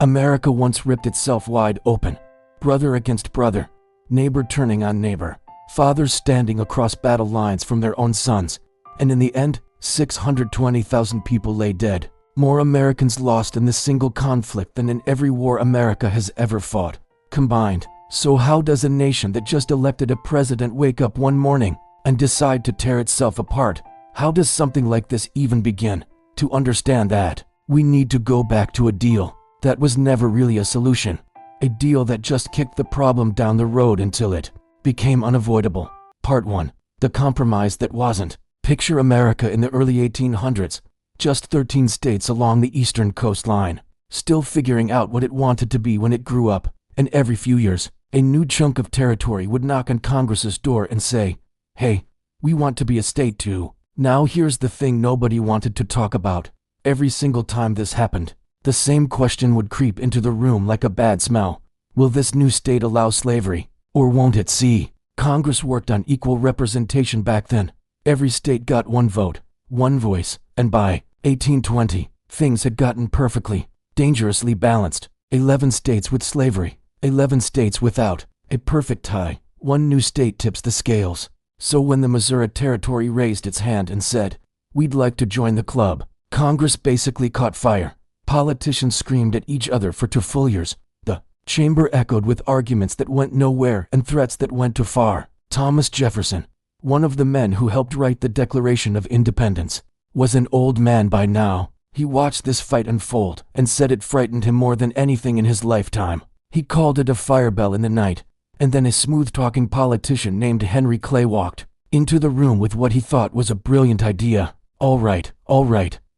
America once ripped itself wide open. Brother against brother, neighbor turning on neighbor, fathers standing across battle lines from their own sons, and in the end, 620,000 people lay dead. More Americans lost in this single conflict than in every war America has ever fought, combined. So how does a nation that just elected a president wake up one morning and decide to tear itself apart? How does something like this even begin? To understand that, we need to go back to a deal that was never really a solution. A deal that just kicked the problem down the road until it became unavoidable. Part 1. The compromise that wasn't. Picture America in the early 1800s, just 13 states along the eastern coastline, still figuring out what it wanted to be when it grew up, and every few years, a new chunk of territory would knock on Congress's door and say, "Hey, we want to be a state too." Now here's the thing nobody wanted to talk about. Every single time this happened, the same question would creep into the room like a bad smell. Will this new state allow slavery, or won't it? See, Congress worked on equal representation back then. Every state got one vote, one voice, and by 1820, things had gotten perfectly, dangerously balanced. 11 states with slavery, 11 states without, a perfect tie. One new state tips the scales. So when the Missouri Territory raised its hand and said, "We'd like to join the club," Congress basically caught fire. Politicians screamed at each other for 2 full years. The chamber echoed with arguments that went nowhere and threats that went too far. Thomas Jefferson, one of the men who helped write the Declaration of Independence, was an old man by now. He watched this fight unfold and said it frightened him more than anything in his lifetime. He called it a firebell in the night, and then a smooth-talking politician named Henry Clay walked into the room with what he thought was a brilliant idea. All right,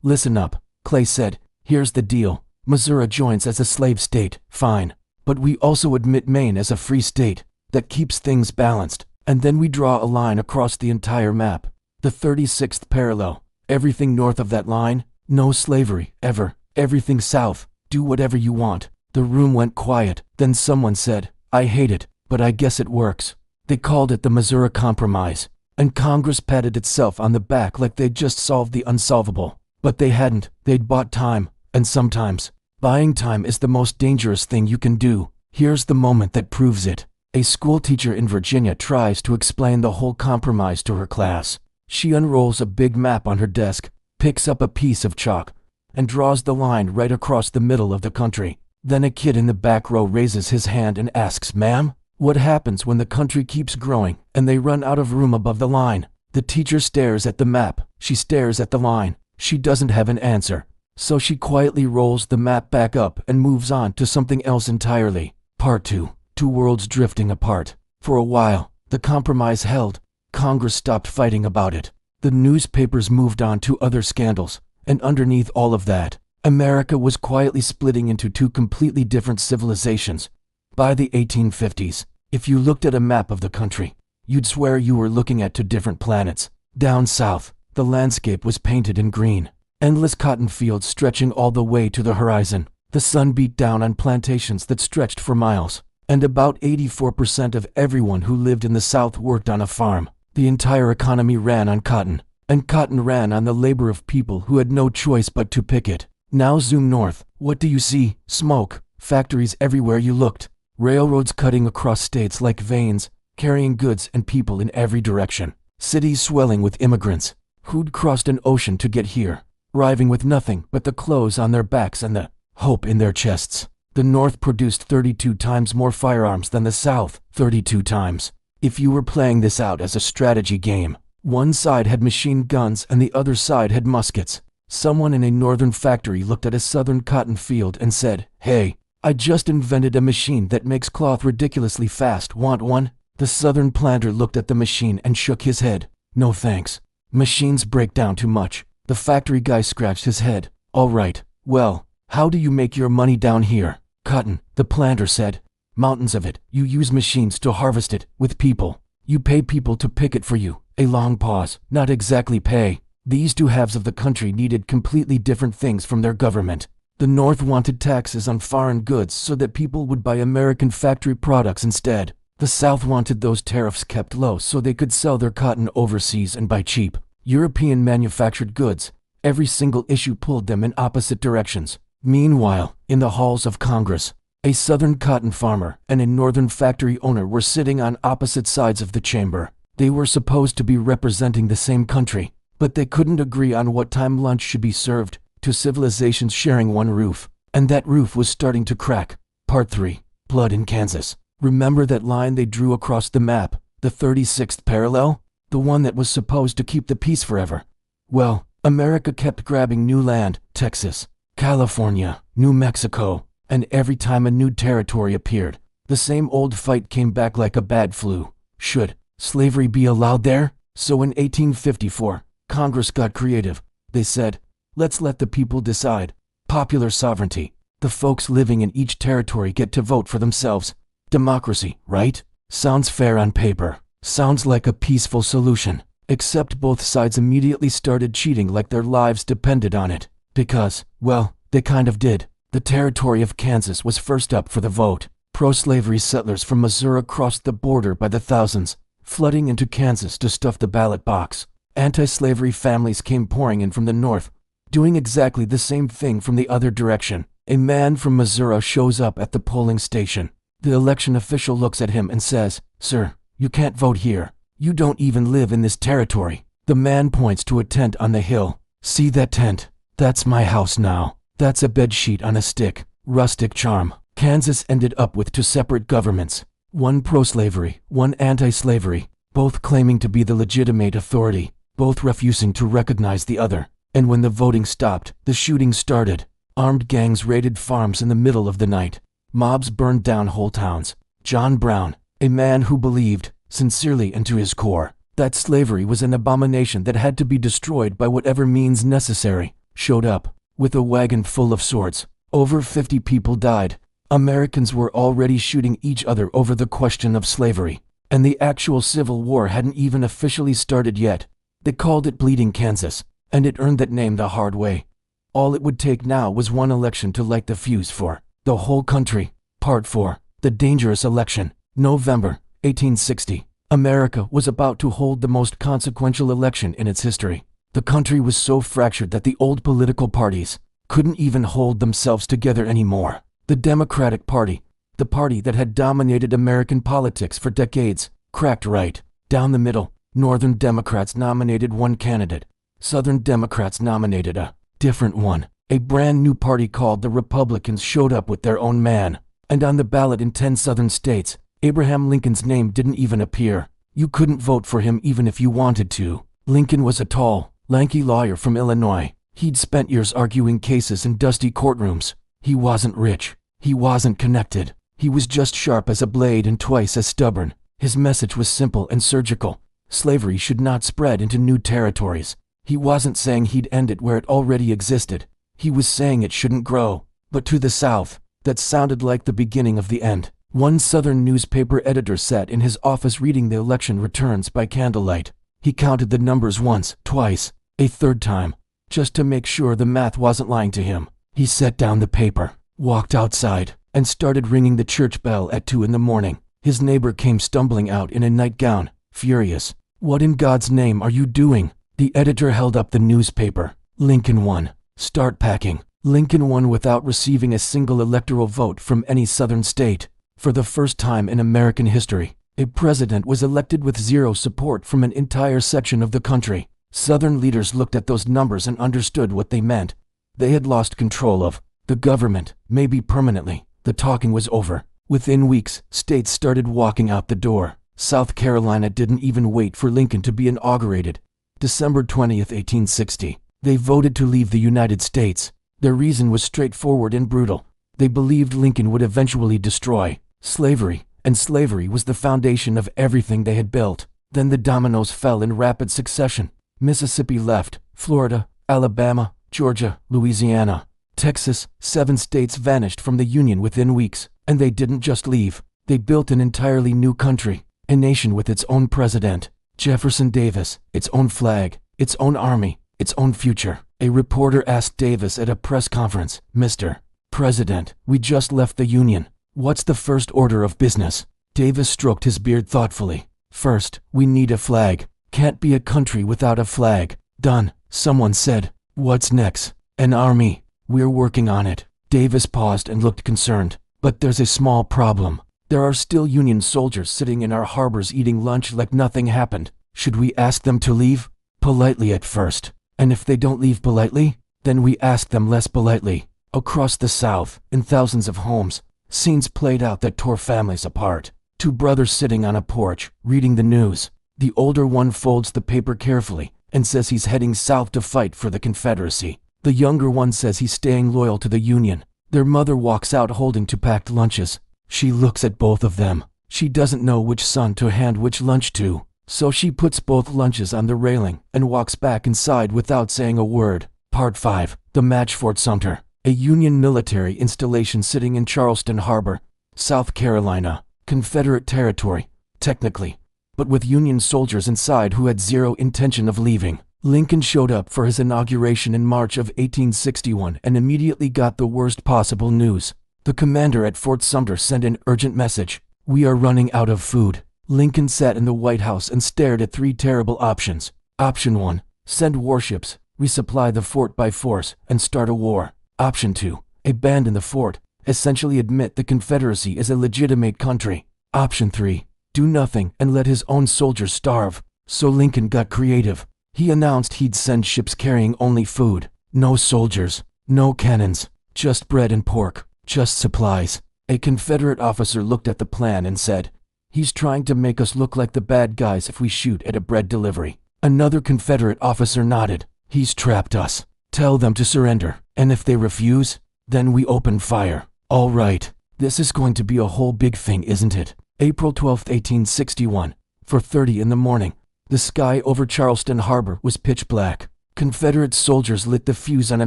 listen up," Clay said. "Here's the deal. Missouri joins as a slave state, fine. But we also admit Maine as a free state. That keeps things balanced. And then we draw a line across the entire map. The 36th parallel. Everything north of that line, no slavery, ever. Everything south, do whatever you want." The room went quiet. Then someone said, "I hate it, but I guess it works." They called it the Missouri Compromise, and Congress patted itself on the back like they'd just solved the unsolvable. But they hadn't. They'd bought time, and sometimes, buying time is the most dangerous thing you can do. Here's the moment that proves it. A school teacher in Virginia tries to explain the whole compromise to her class. She unrolls a big map on her desk, picks up a piece of chalk, and draws the line right across the middle of the country. Then a kid in the back row raises his hand and asks, "Ma'am, what happens when the country keeps growing and they run out of room above the line?" The teacher stares at the map. She stares at the line. She doesn't have an answer. So she quietly rolls the map back up and moves on to something else entirely. Part 2. 2 worlds drifting apart. For a while, the compromise held. Congress stopped fighting about it. The newspapers moved on to other scandals. And underneath all of that, America was quietly splitting into 2 completely different civilizations. By the 1850s, if you looked at a map of the country, you'd swear you were looking at 2 different planets. Down south, the landscape was painted in green. Endless cotton fields stretching all the way to the horizon. The sun beat down on plantations that stretched for miles. And about 84% of everyone who lived in the South worked on a farm. The entire economy ran on cotton, and cotton ran on the labor of people who had no choice but to pick it. Now zoom north. What do you see? Smoke. Factories everywhere you looked. Railroads cutting across states like veins, carrying goods and people in every direction. Cities swelling with immigrants who'd crossed an ocean to get here, arriving with nothing but the clothes on their backs and the hope in their chests. The North produced 32 times more firearms than the South, 32 times. If you were playing this out as a strategy game, one side had machine guns and the other side had muskets. Someone in a northern factory looked at a southern cotton field and said, "Hey, I just invented a machine that makes cloth ridiculously fast. Want one?" The southern planter looked at the machine and shook his head. "No thanks. Machines break down too much." The factory guy scratched his head. "All right, well, how do you make your money down here?" "Cotton," the planter said. "Mountains of it. You use machines to harvest it, with people. You pay people to pick it for you." A long pause. "Not exactly pay." These 2 halves of the country needed completely different things from their government. The North wanted taxes on foreign goods so that people would buy American factory products instead. The South wanted those tariffs kept low so they could sell their cotton overseas and buy cheap European manufactured goods. Every single issue pulled them in opposite directions. Meanwhile, in the halls of Congress, a Southern cotton farmer and a Northern factory owner were sitting on opposite sides of the chamber. They were supposed to be representing the same country, but they couldn't agree on what time lunch should be served, two civilizations sharing one roof, and that roof was starting to crack. Part 3. Blood in Kansas. Remember that line they drew across the map, the 36th parallel? The one that was supposed to keep the peace forever. Well, America kept grabbing new land, Texas, California, New Mexico, and every time a new territory appeared, the same old fight came back like a bad flu. Should slavery be allowed there? So in 1854, Congress got creative. They said, let's let the people decide. Popular sovereignty. The folks living in each territory get to vote for themselves. Democracy, right? Sounds fair on paper. Sounds like a peaceful solution. Except both sides immediately started cheating like their lives depended on it. Because, well, they kind of did. The territory of Kansas was first up for the vote. Pro-slavery settlers from Missouri crossed the border by the thousands, flooding into Kansas to stuff the ballot box. Anti-slavery families came pouring in from the north, doing exactly the same thing from the other direction. A man from Missouri shows up at the polling station. The election official looks at him and says, "Sir, you can't vote here. You don't even live in this territory." The man points to a tent on the hill. "See that tent? That's my house now. That's a bedsheet on a stick." Rustic charm. Kansas ended up with two separate governments. One pro-slavery, one anti-slavery, both claiming to be the legitimate authority, both refusing to recognize the other. And when the voting stopped, the shooting started. Armed gangs raided farms in the middle of the night. Mobs burned down whole towns. John Brown, a man who believed, sincerely and to his core, that slavery was an abomination that had to be destroyed by whatever means necessary, showed up with a wagon full of swords. Over 50 people died. Americans were already shooting each other over the question of slavery, and the actual Civil War hadn't even officially started yet. They called it Bleeding Kansas, and it earned that name the hard way. All it would take now was one election to light the fuse for the whole country. Part 4. The Dangerous Election. November 1860. America was about to hold the most consequential election in its history. The country was so fractured that the old political parties couldn't even hold themselves together anymore. The Democratic Party, the party that had dominated American politics for decades, cracked right down the middle. Northern Democrats nominated one candidate. Southern Democrats nominated a different one. A brand new party called the Republicans showed up with their own man. And on the ballot in 10 southern states, Abraham Lincoln's name didn't even appear. You couldn't vote for him even if you wanted to. Lincoln was a tall, lanky lawyer from Illinois. He'd spent years arguing cases in dusty courtrooms. He wasn't rich. He wasn't connected. He was just sharp as a blade and twice as stubborn. His message was simple and surgical. Slavery should not spread into new territories. He wasn't saying he'd end it where it already existed. He was saying it shouldn't grow. But to the South, that sounded like the beginning of the end. One Southern newspaper editor sat in his office reading the election returns by candlelight. He counted the numbers once, twice, a third time, just to make sure the math wasn't lying to him. He set down the paper, walked outside, and started ringing the church bell at 2 in the morning. His neighbor came stumbling out in a nightgown, furious. "What in God's name are you doing?" The editor held up the newspaper. "Lincoln won. Start packing." Lincoln won without receiving a single electoral vote from any southern state. For the first time in American history, a president was elected with zero support from an entire section of the country. Southern leaders looked at those numbers and understood what they meant. They had lost control of the government, maybe permanently. The talking was over. Within weeks, states started walking out the door. South Carolina didn't even wait for Lincoln to be inaugurated. December 20th, 1860. They voted to leave the United States. Their reason was straightforward and brutal. They believed Lincoln would eventually destroy slavery, and slavery was the foundation of everything they had built. Then the dominoes fell in rapid succession. Mississippi left, Florida, Alabama, Georgia, Louisiana, Texas, 7 states vanished from the Union within weeks. And they didn't just leave. They built an entirely new country, a nation with its own president, Jefferson Davis, its own flag, its own army, its own future. A reporter asked Davis at a press conference, "Mr. President, we just left the Union. What's the first order of business?" Davis stroked his beard thoughtfully. "First, we need a flag. Can't be a country without a flag." "Done," someone said. "What's next?" "An army. We're working on it." Davis paused and looked concerned. But there's a small problem. There are still Union soldiers sitting in our harbors eating lunch like nothing happened. Should we ask them to leave? Politely at first. And if they don't leave politely, then we ask them less politely. Across the South, in thousands of homes, scenes played out that tore families apart. Two brothers sitting on a porch, reading the news. The older one folds the paper carefully and says he's heading south to fight for the Confederacy. The younger one says he's staying loyal to the Union. Their mother walks out holding two packed lunches. She looks at both of them. She doesn't know which son to hand which lunch to, so she puts both lunches on the railing and walks back inside without saying a word. Part 5. The Match. Fort Sumter, a Union military installation sitting in Charleston Harbor, South Carolina. Confederate territory, technically, but with Union soldiers inside who had zero intention of leaving. Lincoln showed up for his inauguration in March of 1861 and immediately got the worst possible news. The commander at Fort Sumter sent an urgent message. "We are running out of food." Lincoln sat in the White House and stared at three terrible options. Option 1, send warships, resupply the fort by force, and start a war. Option 2, abandon the fort, essentially admit the Confederacy is a legitimate country. Option 3, do nothing and let his own soldiers starve. So Lincoln got creative. He announced he'd send ships carrying only food. No soldiers, no cannons, just bread and pork, just supplies. A Confederate officer looked at the plan and said, "He's trying to make us look like the bad guys if we shoot at a bread delivery." Another Confederate officer nodded. "He's trapped us. Tell them to surrender, and if they refuse, then we open fire." All right, this is going to be a whole big thing, isn't it? April 12, 1861, 4:30 in the morning. The sky over Charleston Harbor was pitch black. Confederate soldiers lit the fuse on a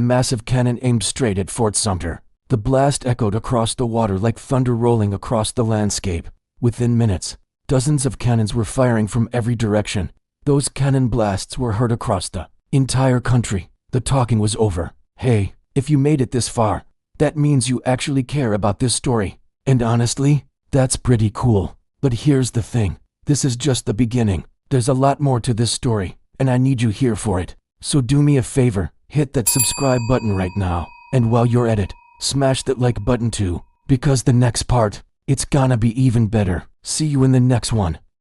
massive cannon aimed straight at Fort Sumter. The blast echoed across the water like thunder rolling across the landscape. Within minutes, dozens of cannons were firing from every direction. Those cannon blasts were heard across the entire country. The talking was over. Hey, if you made it this far, that means you actually care about this story. And honestly, that's pretty cool. But here's the thing. This is just the beginning. There's a lot more to this story, and I need you here for it. So do me a favor, hit that subscribe button right now. And while you're at it, smash that like button too, because the next part, it's gonna be even better. See you in the next one.